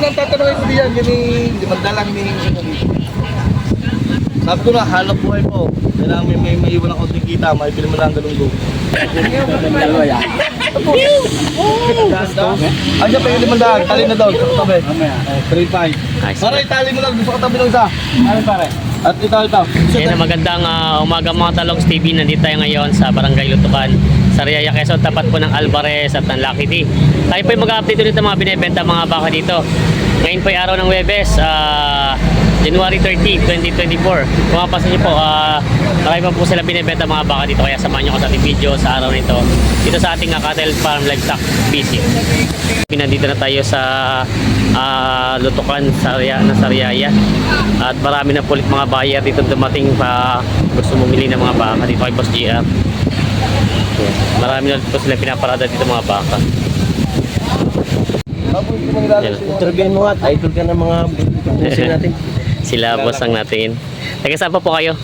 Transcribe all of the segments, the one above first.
ang tatanungin ko diyan, yun yung limandala hinihingi ko dito. Sabi ko na, halap buhay po. Kailangan may maiwan ako ng kita, may bili mo lang galunggo. Dalawa yan. Andiyan pa yung limandaan, tali na daw, sa katabi. 3-5. Nice. Pare, tali mo lang sa katabi ng isa. Pare. At ito. Ayan na, magandang umaga mga Talongs TV. Nandito tayo ngayon sa Barangay Lutukan, Sariaya, Quezon, tapat po ng Alvarez at ng Lucky D. Tayo po yung mag-update ulit ng mga binibenta mga baka dito. Ngayon po yung araw ng Huwebes, January 30, 2024. Kung mapasa nyo po, marami pa po sila binibenta mga baka dito. Kaya samahan nyo ko sa ating video sa araw nito. Dito sa ating Cattle Farm Livestock Visit. Nandito na tayo sa Lutukan, Sariaya. At marami na po ulit mga buyer dito dumating pa gusto bumili ng mga baka dito kay Boss GR. Marami na po sila pinaparada dito mga baka. Interview mo at idol ka ng mga busin natin. Sila boss ang natin. Taga saan pa po kayo?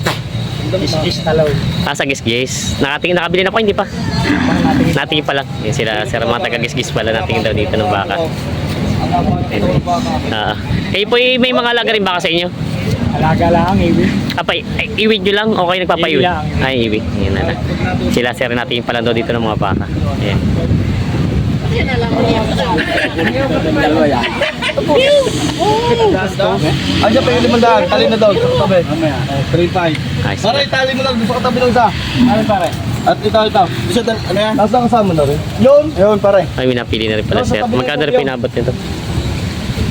Is talaw. Sa Gisgis. Nakabili na po, hindi pa? Natingin pa lang. Yan sila, sir, mga taga Gisgis pala natingin daw dito ng baka. Kayo po may mga alaga rin baka sa inyo? Alaga lang, iwi. Iwid nyo lang o kayo nagpapaiwid? Iwi lang. Ay, iwid. Yan na. Sila, sir, natingin pala daw dito ng mga baka. Ayan. Dalawa yan. Andiyan pa yung limandaan, tali na daw, sa katabi. 3-5. Nice. Pare, tali mo lang sa katabi ng isa. Pare. At ito. Isa dan, ano yan? Nasa kasama na rin. Yun pare. Ay, may napili na rin pala, sir. Magkano rin pinabot nito?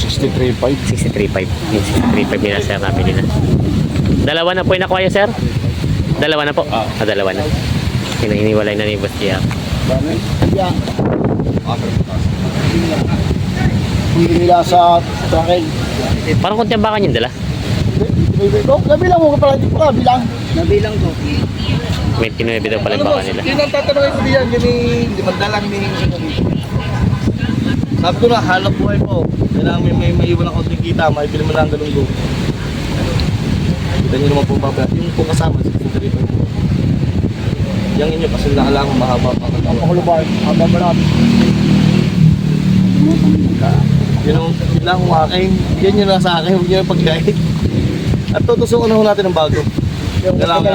63.5. 63.5. Yung 63.5 nila, sir, napili na. Dalawa na po yung nakuha niyo, sir? Dalawa na po? Dalawa na. Hiniwalay na ni Boss GR. Hindi nila sa trakel. Parang konti ang baka niyong dala. Nabilang mo ka pala, hindi pa bilang. Nabilang ko. 29 daw pala yung baka nila. Yun ang tatanungin ko diyan, yun yung limandala hinihingi ko dito. Sabi ko na, halap buhay po. Kailangan may maiwan ako ng kita, may bili mo lang galunggo. Kita nyo naman po babaya. Yung po kasama, 63 po. Yang inyo kasi nakalangan mahaba pa. Ang pakulubay, haba marami. Yun ang bilang kong akin. Yan yun lang sa akin, huwag nyo yung pagkain. At tutusukan na ho natin ng bago. Kailangan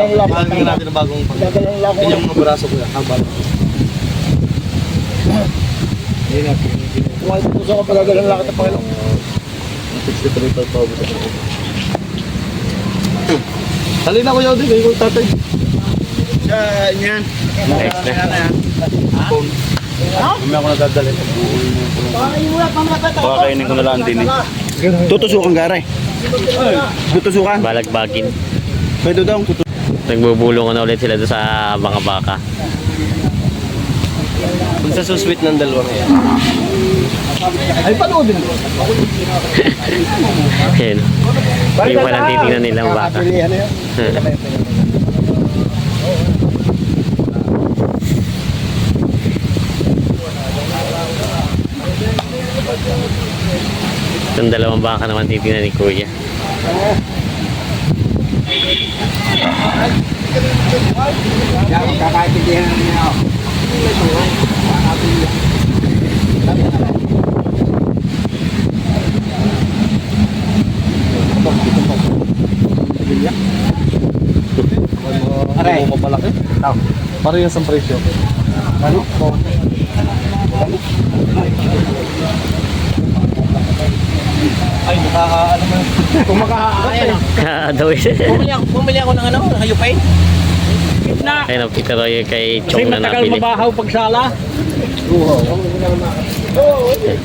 natin ng bagong pagkain. Yan yung mga braso ko yan, haba. Kung ay tutusukan ka pagkagalang lakit ng Panginoon. 63 pa po. Halina ko yun din, kayo kong tatay. Siya, yan. Nice na. Kami ako nadadali. Pakakainin ko na lang din eh. Tutusukan gare. Tutusukan. Balagbagin. Pwede daw. Nagbubulungan na ulit sila doon sa mga baka. Kung sa suswit ng dalawang yan. Ay, panoodin mo. Ayan. Yung palang titingnan nilang baka. Itong dalawang baka naman titingnan ni Kuya. Kakaintindihan niya ako. Aray. Mo malaki. Pare yung sa presyo. Ano? Ay, ano mo? Kung makakaayan. Daw Bumili ako ng ano, hayupay. Na. ayun, ito raw yung kay Kasi Chong na matagal napili. mabahaw pagsala.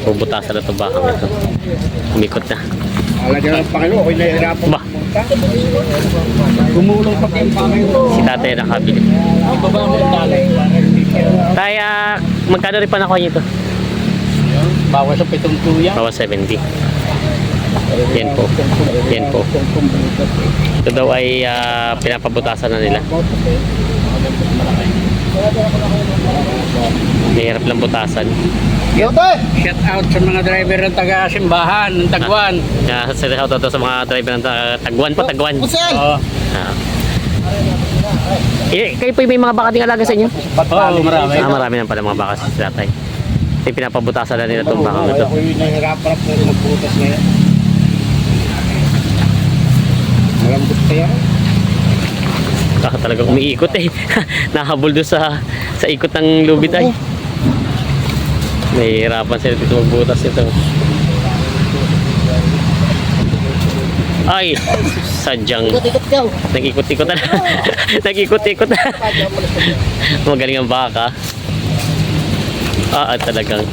Pubutasan na ito baka nito. Umikot na. Alaga ng Panginoon, ako'y nahihirapan. Ba, Gumulong pa kayo Panginoon. si tatay nakabili. Ang baba mo talay. Kaya, magkano rin pa nakuha niyo ito? Bawas sa pitong tuya. Bawa 70. Yan po. Yan po. Ito daw ay pinapabutasan na nila. Mahirap lang butasan. Yote! Shout out sa mga driver ng taga-simbahan, ng Tagwan. Shout out sa mga driver ng Tagwan po, Tagwan. Pusel! Oo. Kayo po may mga baka ding alaga sa inyo? Oo, marami. Marami na pala mga baka sa tatay. Yung pinapabutasan na nila itong bakang ito. Ako yung nahihirapan ako magbutas ngayon. Malambot kaya. Talagang umiikot eh. Nahabol doon sa ikot ng lubid ay. Nahihirapan sila dito magbutas ito. Ay, sadyang nag-ikot-ikot na. Nag-ikot-ikot na. Magaling ang baka. At talagang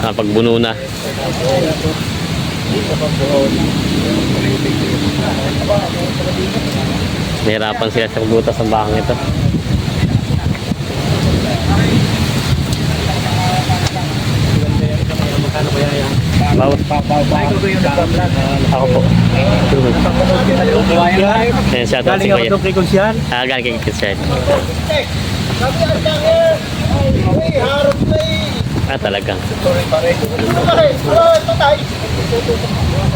napagbuno na. Nahirapan sila sa pagbutas ng bakang ito. Bawat ako po. Ayan, shout out si Kuya. Galing kay Kuya. Talagang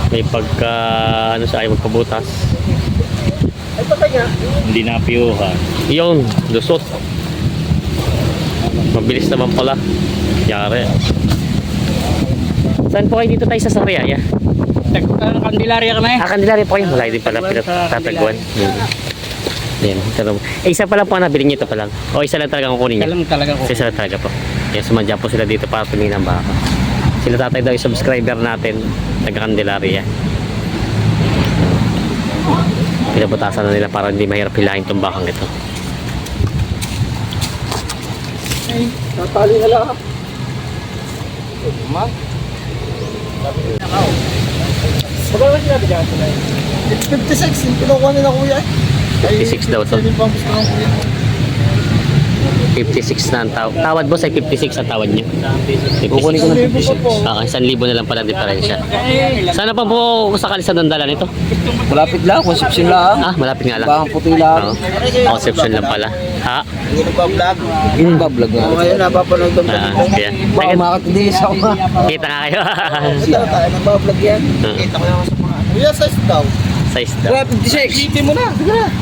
may pagka ano sa ayaw magpabutas. Hindi na piyuhan. Yung lusot. Mabilis naman pala. Yari. Saan po kayo dito tayo sa Sariaya? Candelaria kami. Candelaria po kayo. Malay din pala pinatataguan. Yan. Isa pa lang po ang nabili niyo ito pa lang. O isa lang talaga kukunin niyo? Isa lang talaga po. Yan, sumadya po sila dito para tumingin ng baka. Sila tatay daw yung subscriber natin. Taga-Candelaria. Pinabutasan na nila para hindi mahirap hilahin itong bakang ito. Natali na lang. Magkano sinabi dyan? 56, yung kinukuha nila kuya. 56 daw to. 56 na ang tawad boss ay 56 ang tawad niyo. Kukunin ko ng 56. 1,000 na lang pala diferensya. Sana pa po sakali sa dandalan ito. Malapit lang, conception lang. Malapit nga lang. Bakang puti lang. Conception lang pala. Hindi nagpa-vlog. Yung bablog nga. Ngayon napapanood ko. Kaya. Baka makakatilis ako nga. Kita nga kayo. Ito tayo nagpa-vlog yan. Kita ko yung sa mga. Kuya, size daw. Size daw. 56. City mo na. Sige na.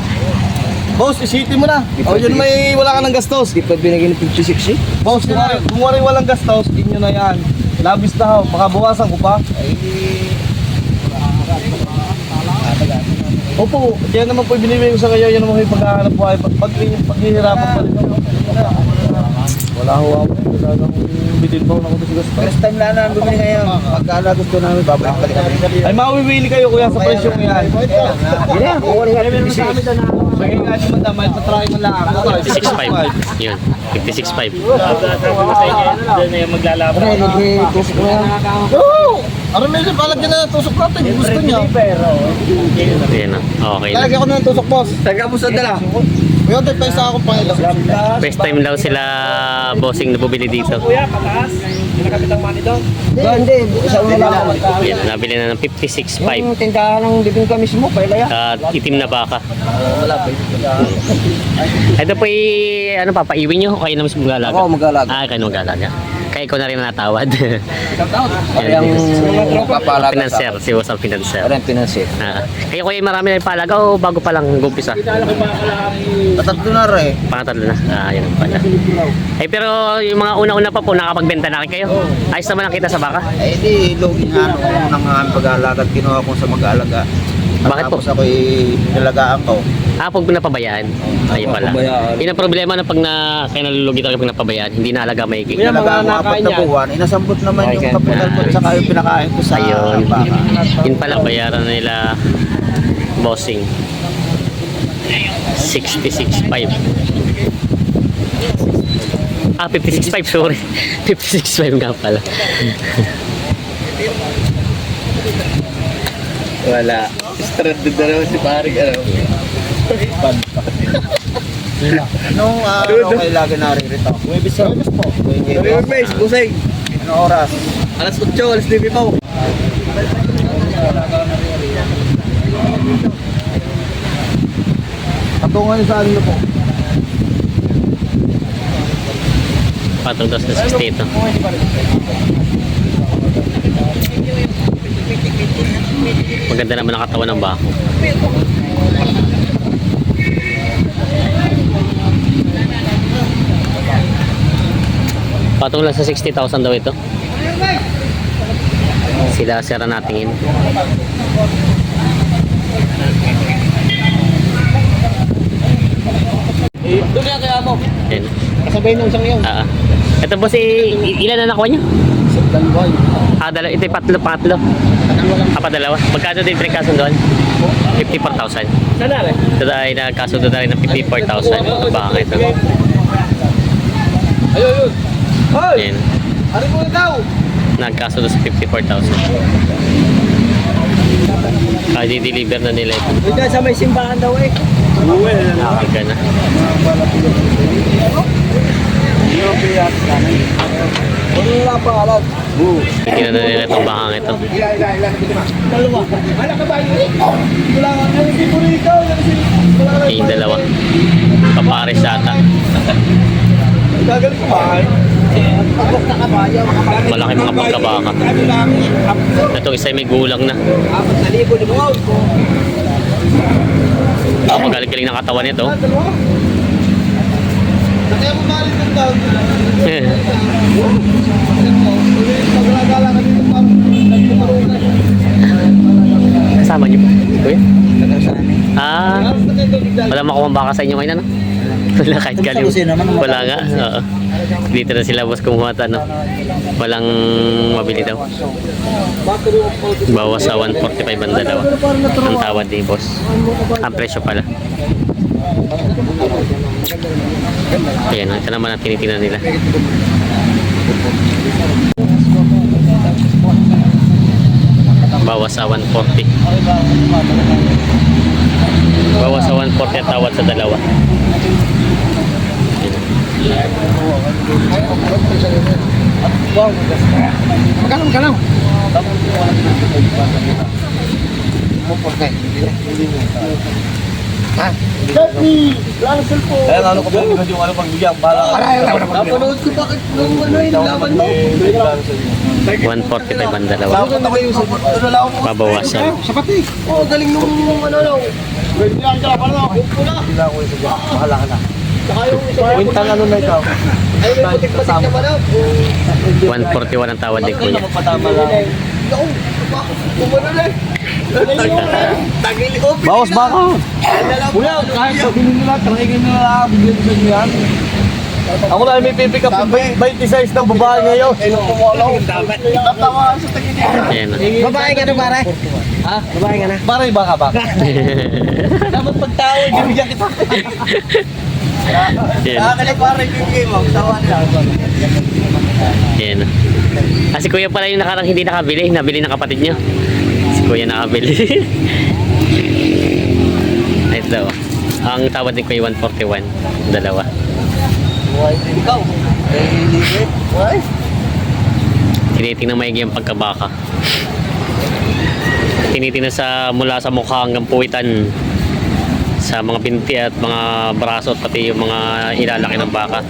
Boss, isiti mo na. O yun may wala ka ng gastos. Di pa binigyan ng 56 eh. Boss, kung wala walang gastos, inyo na yan. Labis na ho, baka bawasan ko pa. Opo, kaya naman po binibigay ko sa kayo, yan naman po yung paghahanap buhay. Paghihirapan pa rin. Wala ho ako. Wala nang bitin pa ako sa gastos. First time na namin bumili ngayon. Pagkala gusto namin, babalik pa rin kami. Ay, mawiwili kayo kuya sa presyong yan. Hindi na, kukunin nga ng 56. Sige nga naman naman, patry mo lang. 56.5. Yun. 56.5. Ano, libre tusok na yan. Oo! Arameli, palagyan na ng tusok natin. Gusto niya. Yan na. Okay na. Lalagyan ko na ng tusok, boss. Taga mo sa dala. Kuya, tayo pa isa ako pang ilang. First time daw sila bossing na bumili dito. Hindi, isa una lang ako. Yan, nabili na ng 56.5. Yung tindahan ng living ka mismo, pailaya. At itim na baka. Ito po ano papaiwin nyo o kayo na mas mag-alaga? Ako mag-alaga. Kayo na mag-alaga. Kaya ikaw na rin natawad. Kaya yung papalaga Financer, si Boss ang financer. Parang pinansin. Kaya kuya marami na ipalaga o bago pa lang gumpisa? Tatatlo na rin. Pangatlo na. Yan ang pala. Pero yung mga una-una pa po nakapagbenta na rin kayo. Ayos naman ang kita sa baka. Eh di, logi nga ako nang pag-aalaga at kinuha ko sa mag-aalaga. Bakit po? Tapos ako'y nalagaan ko. Pag napabayaan. Ayun pala. Napabayaan. Yun ang problema na pag kaya nalulugi tayo pag napabayaan. Hindi naalaga maigi. Nalagaan ko 4 na buwan. Inasambot naman yung kapital ko at saka yung pinakain ko sa Ayun. baka. Yun pala, bayaran na nila bossing. 66.5. 56.5, sorry. 56.5 nga pala. Wala. Stranded na naman si paring ano. Nung kayo lagi naririto? Webis po. Webis, busay. Anong oras? Alas 8, alas 9 po. Patungan niyo sa ano po? Patong dos na 60 ito. Maganda naman ang katawan ng bako. Patong lang sa 60,000 daw ito. Sila sira natingin. Doon yan kaya mo. Yan. Kasabay nung isang yun. Ito po si, ilan na nakuha niyo? Ito yung patlo. Dalawa. Magkano din pinagkasundoan? 54,000. Sana rin. Ito ay nagkasundo na rin ng 54,000. Baka ito. Ayun. Hoy! Yan. Ano mo ikaw? Nagkasundo sa 54,000. Ay, di-deliver na nila ito. Doon sa may simbahan daw eh. Nakakita na. Wala pa alam. Bigyan na nila itong bakang ito. Dalawa. Wala ka ba yun? Wala ka. Hindi mo rin ikaw. Yung dalawa. Papares ata. Gagaling kumahay. Pagkak na kabayo. Malaki mga pagkabaka. Itong isa may gulang na. 4,000 mo. Magaling-galing ng katawan nito. Kaya mo galing ng daw. Kasama niyo po? Kuya? Wala makuha baka sa inyo ngayon, ano? Wala kahit galing. Wala nga. Oo. Dito na sila boss kumuha ano. Walang mabili daw. Bawas sa 145 ang dalawa. Ang tawad ni boss. Ang presyo pala. Ayan, ito naman ang tinitingnan nila. Bawas sa 140. Bawas sa 140 at tawad sa dalawa. Magkano? Ha? Daddy! Lang cellphone! Kaya ano ko ba yung ano pagbigyan? Napanood ko bakit nung ano yung laban mo? 145 ang dalawa. Bakit ako yung Babawasan. sapat eh. Oo, galing nung ano lang. Pwede lang ka pala ako. Pula. Hindi ako yung sadya. Mahala ka na. Saka yung Wintang ano na ikaw? Ay, may putik-patik naman ako. 141 ang tawad ni Kuya. Patama lang. Ako, kumano na. Tagili ko. Bawas baka. Kuya, kahit sabihin nila, trangigin nila, bigyan sa inyo yan. Ako na may pipick up yung 26 ng babae ngayon. Tatawa sa tagili. Ayan. Babae ka na, pare? Ha? Babae ka na? Pare, baka ba? Dapat pagtawag, bibigyan kita. Ayan. Kaya pare, bibigyan mo. Tawa nila. Ayan. Si Kuya pala yung nakarang hindi nakabili. Nabili ng kapatid niyo. Si Kuya nakabili. Ito. Ang tawad ni Kuya 141. Dalawa. Ikaw. Why? Tinitingnan maigi ang pagkabaka. Tinitingnan sa mula sa mukha hanggang puwitan. Sa mga binti at mga braso at pati yung mga ilalaki ng baka.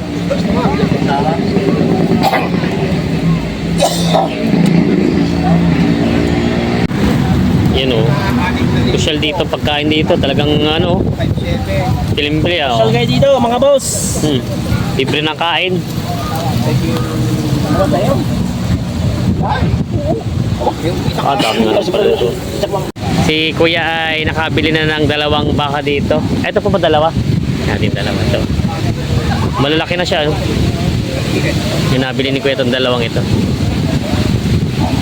Yan o. Social dito, pagkain dito, talagang ano, pilimbre ah. Sal kayo dito, mga boss. Libre na kain. Dami nga lang pala dito. Si Kuya ay nakabili na ng dalawang baka dito. Ito po ba dalawa? Natin dalawa ito. Malalaki na siya. No? Yung nabili ni Kuya itong dalawang ito.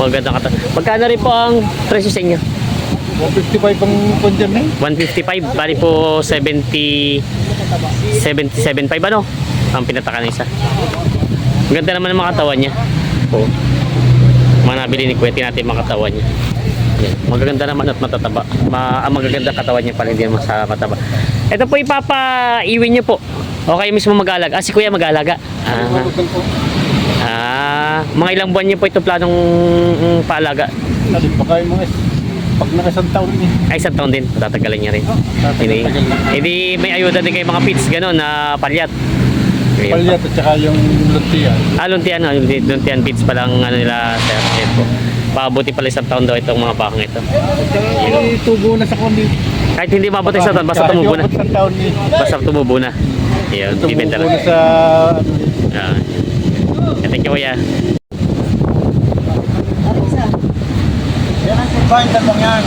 Magandang kata. Magkano rin po ang presyo sa inyo? 155 ang pandyan eh. 155. Bali po 77.5 ano? Ang pinatakan ng isa. Maganda naman ang mga katawan niya. Oo. Mga nabili ni Kuya, natin mga katawan niya. Yan. Magaganda naman at matataba. Ang magaganda katawan niya pala, hindi naman sa mataba. Ito po ipapaiwi niyo po. Okay mismo mag-alaga. Si Kuya mag-alaga. Mga ilang buwan niyo po ito planong paalaga? Kasi pagkain mo pag nakasang taon eh. Ay, isang taon din. Tatagalan niya rin. Hindi may ayuda din kayo mga pits gano'n na palyat. Palyat at saka yung luntian. Luntian pits palang ano nila sir. Yan po. Pabuti pala isang taon daw itong mga bakang ito. Tubo na sa kundi. Kahit hindi mabuti sa taon, basta tumubo na. Basta tumubo na. Yan, Tumubo ibenta na lang. sa Thank you, kuya. Yan ang survive lang yan.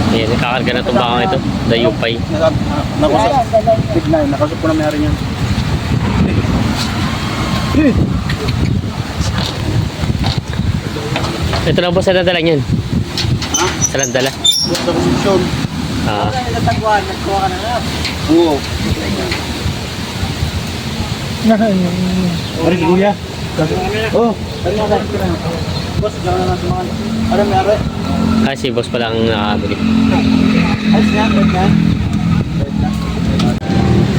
Ayan, nakakarga na itong bakang ito. Dayupay. Nakusap. Tignan, nakasap ko na may-ari niyan. Ito lang po sa landala niyan. Ha? Sa landala. Sa konsumsyon. Ah, Oo. Ari, kuya. Oh, boss, gano'n na sumakan. Ari, may-ari. si boss pala ang nakabili. Ay, yan, yan.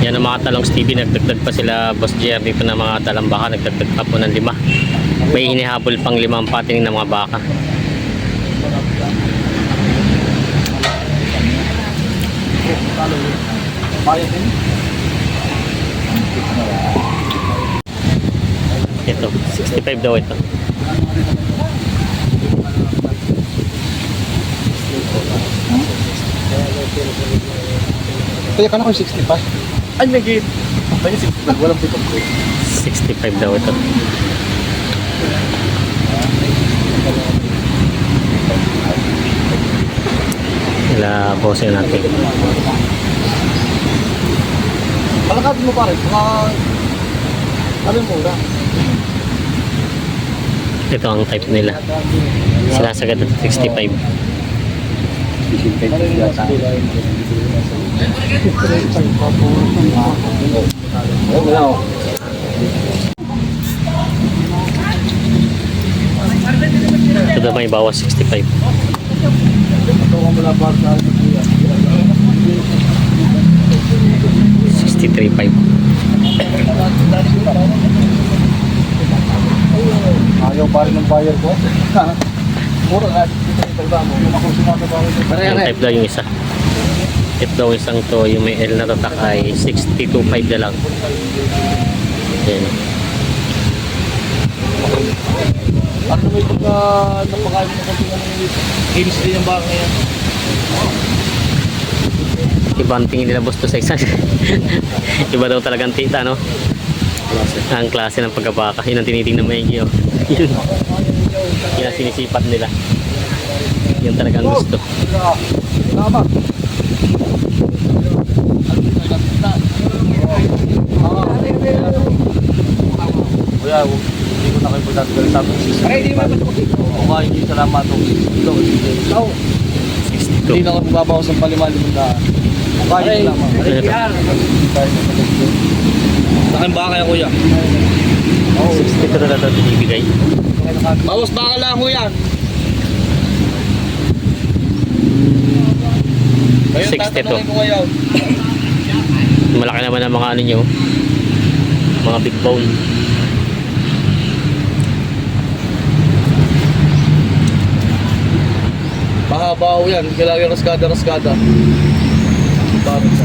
Yan ang mga talong Stevie. Nagdagdag pa sila Boss JR dito ng mga talang baka. Nagdagdag pa po ng 5. May hinihabol pang 5 ang patining ng mga baka. Ito, 65 daw ito. Kaya ka na ko 65. Ay, nagit. Ay, 65. Walang pitong ko. 65 daw ito. Wala bosin natin. Palakatin mo pare. Ano yung mura? Ito ang type nila. Sinasagad at 65. Ito daw may bawas 65. 63.5. Ayaw pa rin ng buyer ko. Mura nga. Yung ako sumatabaw ito. Yung type daw yung isa. Ito daw isang to, yung may L na tatak ay 62.5 na lang. Yan. Ano may pagka napakain mo kung ano yung kilis din yung baka yan. Ibang tingin nila boss to sa isa. Iba daw talagang tita, no? Ang klase ng pagkabaka. Yun ang tinitingnan mo yung yun. Yun ang sinisipat nila. Yun talagang gusto. Tama. Kuya, hindi ko na kayo pagkakagal sa amin. Ready ba? Okay, hindi salamat. Ito, hindi na ako mababawas ng paliman ng daan. Okay, salamat. Saan ba kaya kuya? Ito na lang ito binibigay. Bawas baka lang kuya. 62. Ko kayo. Malaki naman ang mga ano nyo. Mga big bone. Mahaba yan. Kailangan raskada. Bakit sa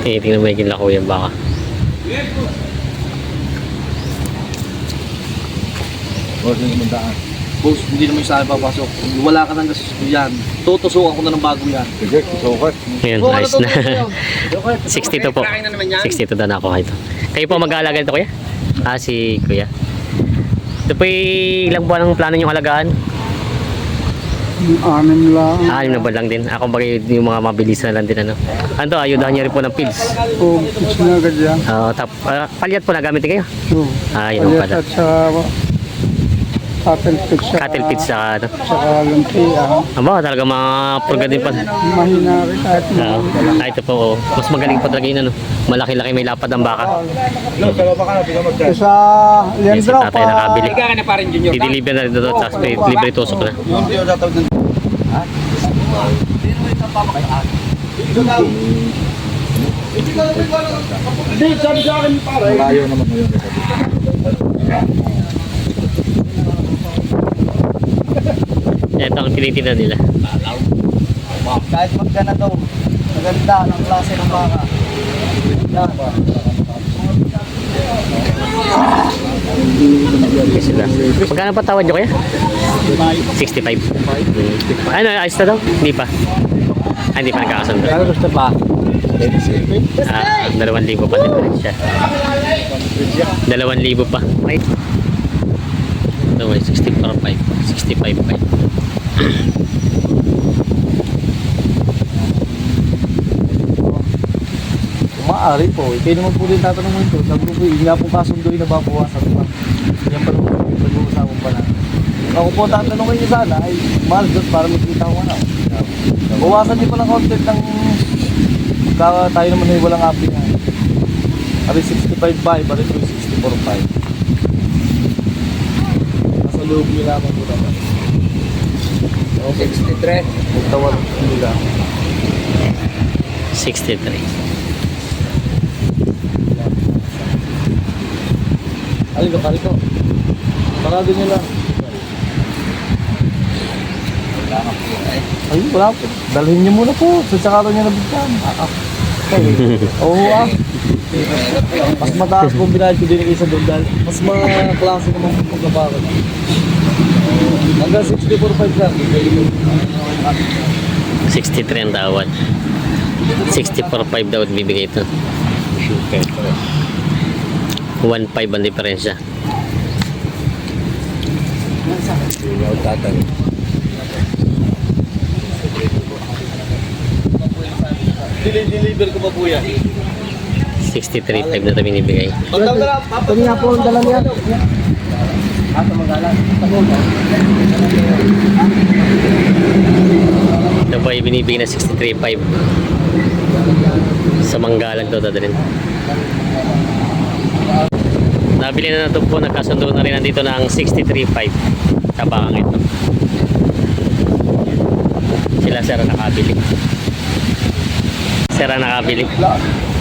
Tinitingnan mo yung kinlako yan baka. Boss, hindi naman yung sa akin papasok. Wala ka nang gastos yan. Tutusukan ko na ng bago yan. Sige, sukat. Ngayon, ayos na. 62 po. 62 na ako ito. Kayo po mag-aalaga nito kuya? Si kuya. Ito po ilang buwan ang plano niyong alagaan? 6 lang. 6 na buwan lang din. Ako bagay yung mga mabilis na lang din ano. Ano to, ayudahan niyo rin po ng pills. Oo, sinagad yan. Palyat po na gamitin kayo. Oo. Yun ang pala. At sa cattle feed sa Cattle feeds sa ano. saka lumpia. Aba, talaga mga purga din pa. Mahina rin kahit Ito po, oh. Mas magaling pa talaga yun ano. Malaki-laki may lapad ang baka. sa Yan si Leandro tatay nakabili. Ika ka na parang junior ka? Dideliver na rin doon. Tapos libre tusok na. Hindi, sabi sa akin pare. Layo naman ngayon. Ito ang tinitingnan nila. Kahit magkana daw, maganda ng klase ng baka. Okay sila. Magkano pa tawad nyo kaya? 65. Ano, ayos na daw? Hindi pa. Hindi pa nagkakasundo. Kaya gusto pa. 2,000 pa diferensya. 2,000 pa. May. Ito may 64.5. 65.5. Maaari po. Kayo naman po din tatanong mo ito. Sabi ko po, hindi nga po kasunduin na babawasan pa. Yan pa naman po, pag-uusapan pa natin. Ako po tatanungin niyo sana ay mahal doon para makita ko ano. Bawasan niyo pa ng content ng tayo naman ay walang api na. Ari 65.5, ari 64.5. Nasa loob niyo lamang po naman. 63. Magtawag nila. 63. Alin ka parito? Parado niyo lang. Ay, wala po. Dalhin niyo muna po. Sa tsaka niyo nabigyan. Oo Mas mataas po binayad ko din isa doon dahil mas mga klase naman po pagkabakot. Hanggang 64.5 lang. 63 ang tawad. 64.5 daw bibigay ito. 1.5 ang diferensya. Deliver ko pa po yan. 63.5 na ito binibigay. Pagkakala, Kami nga po ang dala niya. Ito po ay binibigay na 63.5. Sa Manggalang ito dadalhin. Nabili na ito po, nagkasundo na rin nandito ng 63.5 sa bakang ito. Sila sir ang nakabili. Sir ang nakabili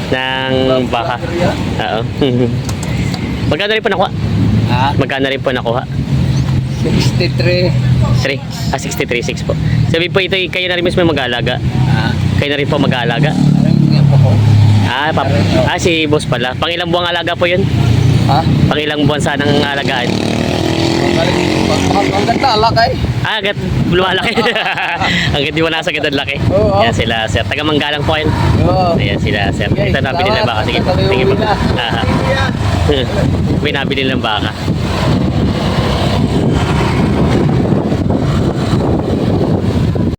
ng baka. Oo. Magkano rin po nakuha? Magkano rin po nakuha? 63. 3? 63.6 po. Sabi po ito, kayo na rin mismo mag-aalaga. Kayo na rin po mag-aalaga. Si boss pala. Pang ilang buwang alaga po yun? Ha? Pang ilang buwan sanang alagaan? Ang ganda, alakay. Agad lumalaki. Hanggang di wala sa ganda laki. Oo. Yan sila sir. Taga Manggalang po yun. Oo. Ayan sila sir. Okay, Ito nabili na baka. Sige po. salamat. Sige po. May nabili ng baka.